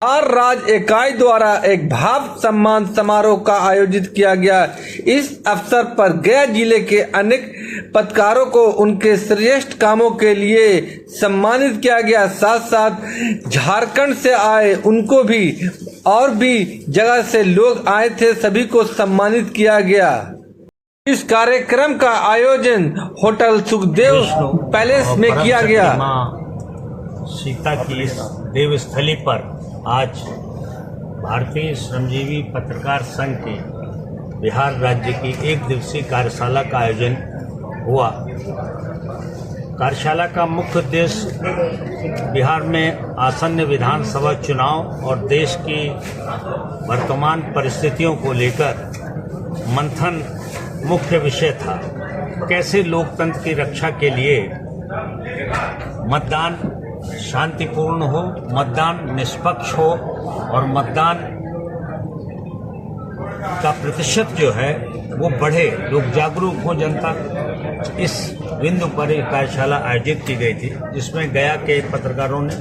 बिहार राज्य इकाई द्वारा एक भाव सम्मान समारोह का आयोजित किया गया। इस अवसर पर गया जिले के अनेक पत्रकारों को उनके श्रेष्ठ कामों के लिए सम्मानित किया गया। साथ साथ झारखंड से आए उनको भी और भी जगह से लोग आए थे, सभी को सम्मानित किया गया। इस कार्यक्रम का आयोजन होटल सुखदेव पैलेस में किया गया। सीता की इस देवस्थली पर आज भारतीय श्रमजीवी पत्रकार संघ के बिहार राज्य की एक दिवसीय कार्यशाला का आयोजन हुआ। कार्यशाला का मुख्य उद्देश्य बिहार में आसन्न विधानसभा चुनाव और देश की वर्तमान परिस्थितियों को लेकर मंथन मुख्य विषय था। कैसे लोकतंत्र की रक्षा के लिए मतदान शांतिपूर्ण हो, मतदान निष्पक्ष हो और मतदान का प्रतिशत जो है वो बढ़े, लोग जागरूक हो, जनता। इस बिंदु पर एक कार्यशाला आयोजित की गई थी, जिसमें गया के पत्रकारों ने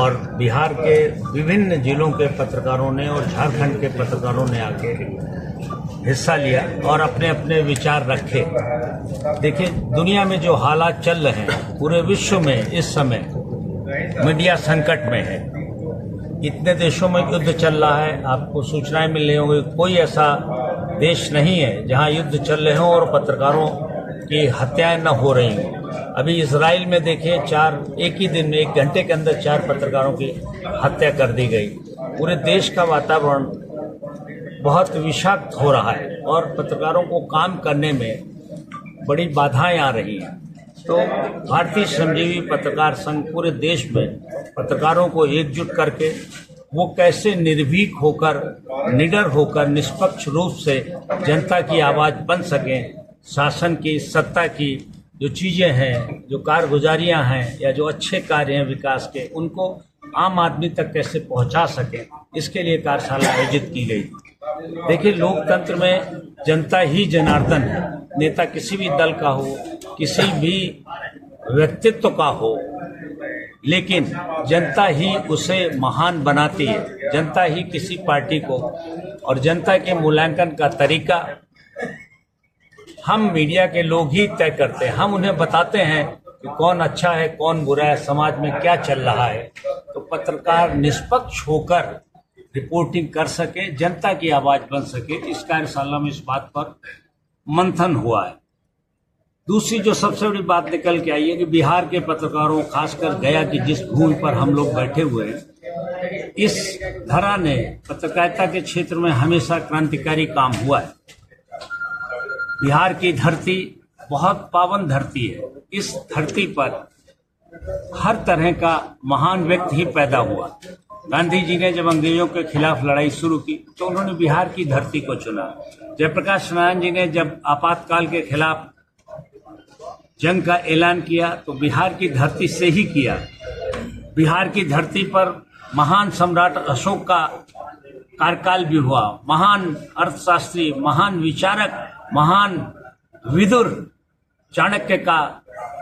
और बिहार के विभिन्न जिलों के पत्रकारों ने और झारखंड के पत्रकारों ने आके हिस्सा लिया और अपने अपने विचार रखे। देखिए, दुनिया में जो हालात चल रहे हैं, पूरे विश्व में इस समय मीडिया संकट में है। इतने देशों में युद्ध चल रहा है, आपको सूचनाएं मिल रही होंगी। कोई ऐसा देश नहीं है जहां युद्ध चल रहे हों और पत्रकारों की हत्याएं न हो रही हों। अभी इजराइल में देखिए, एक ही दिन में 1 घंटे के अंदर 4 पत्रकारों की हत्या कर दी गई। पूरे देश का वातावरण बहुत विषाक्त हो रहा है और पत्रकारों को काम करने में बड़ी बाधाएं आ रही हैं। तो भारतीय श्रमजीवी पत्रकार संघ पूरे देश में पत्रकारों को एकजुट करके वो कैसे निर्भीक होकर, निडर होकर, निष्पक्ष रूप से जनता की आवाज़ बन सकें, शासन की, सत्ता की जो चीज़ें हैं, जो कारगुजारियां हैं या जो अच्छे कार्य हैं विकास के, उनको आम आदमी तक कैसे पहुंचा सकें, इसके लिए कार्यशाला आयोजित की गई। देखिए, लोकतंत्र में जनता ही जनार्दन है। नेता किसी भी दल का हो, किसी भी व्यक्तित्व का हो, लेकिन जनता ही उसे महान बनाती है। जनता ही किसी पार्टी को, और जनता के मूल्यांकन का तरीका हम मीडिया के लोग ही तय करते हैं। हम उन्हें बताते हैं कि कौन अच्छा है, कौन बुरा है, समाज में क्या चल रहा है। तो पत्रकार निष्पक्ष होकर रिपोर्टिंग कर सके, जनता की आवाज बन सके। इस कार्यशाला में इस बात पर मंथन हुआ है। दूसरी जो सबसे बड़ी बात निकल के आई है कि बिहार के पत्रकारों, खासकर गया की जिस भूमि पर हम लोग बैठे हुए हैं, इस धरा ने पत्रकारिता के क्षेत्र में हमेशा क्रांतिकारी काम हुआ है। बिहार की धरती बहुत पावन धरती है। इस धरती पर हर तरह का महान व्यक्ति ही पैदा हुआ। गांधी जी ने जब अंग्रेजों के खिलाफ लड़ाई शुरू की तो उन्होंने बिहार की धरती को चुना। जयप्रकाश नारायण जी ने जब आपातकाल के खिलाफ जंग का ऐलान किया तो बिहार की धरती से ही किया। बिहार की धरती पर महान सम्राट अशोक का कार्यकाल भी हुआ। महान अर्थशास्त्री, महान विचारक, महान विदुर चाणक्य का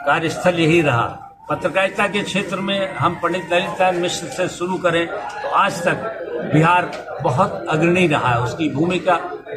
कार्यस्थल यही रहा। पत्रकारिता के क्षेत्र में हम पंडित ललितनारायण मिश्र से शुरू करें तो आज तक बिहार बहुत अग्रणी रहा है। उसकी भूमिका